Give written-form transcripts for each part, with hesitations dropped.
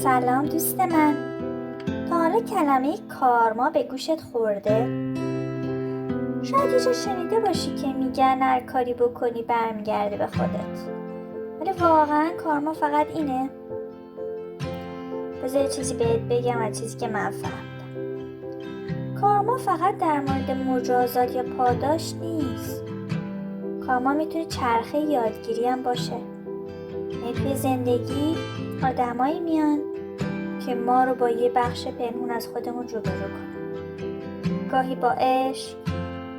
سلام دوست من. تا حالا کلمه کارما به گوشت خورده؟ شاید یه جا شنیده باشی که میگن هر کاری بکنی برمیگرده به خودت، ولی واقعا کارما فقط اینه؟ بذار یه چیزی بهت بگم از چیزی که من فهمیدم. کارما فقط در مورد مجازات یا پاداش نیست. کارما میتونه چرخه یادگیری هم باشه. توی زندگی آدمایی میان که ما رو با یه بخش پنهون از خودمون روبرو کنن. گاهی با عشق،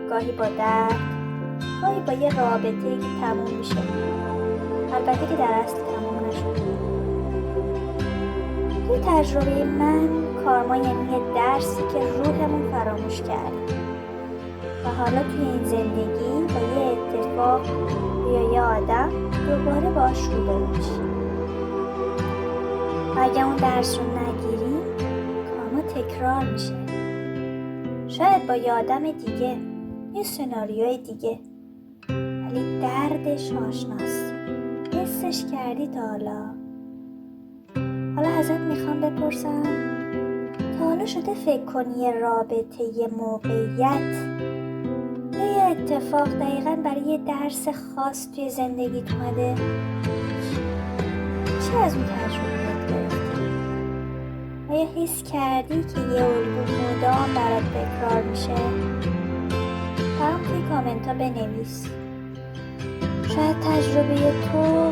گاهی با درد، گاهی با یه رابطه‌ای که تموم میشه، البته که در اصل تموم نشده. توی تجربه من کارما یعنی یه درسی که روحمون فراموش کرده و حالا توی این زندگی با یه اتفاق یا یه آدم دوباره باش روبرو میشیم. و اگه اون درس رو نگیریم کارما تکرار میشه، شاید با یه آدم دیگه، یه سناریوی دیگه، ولی دردش آشناست. حسش کردی تا حالا ازت میخوام بپرسم، تا حالا شده فکر کنی یه رابطه، یه موقعیت، یه اتفاق دقیقاً برای یه درس خاص توی زندگیت اومده؟ چی از اون تجربه یاد گرفتی؟ آیا حس کردی که یه الگو مدام برات تکرار میشه؟ برام توی کامنت ها بنویس. شاید تجربه تو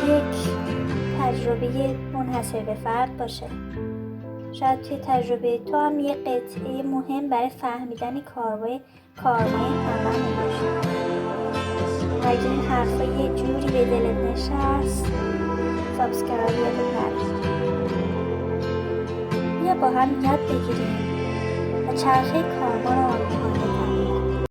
یک تجربه منحصر به فرد باشه. شاید توی تجربه تو هم یه قطعه مهم برای فهمیدن کارمای هممون باشه. و اگه این حرفا یه جوری به دلت نشست، سابسکرایب یادت نره. بیا با هم یاد بگیریم و چرخه کارما رو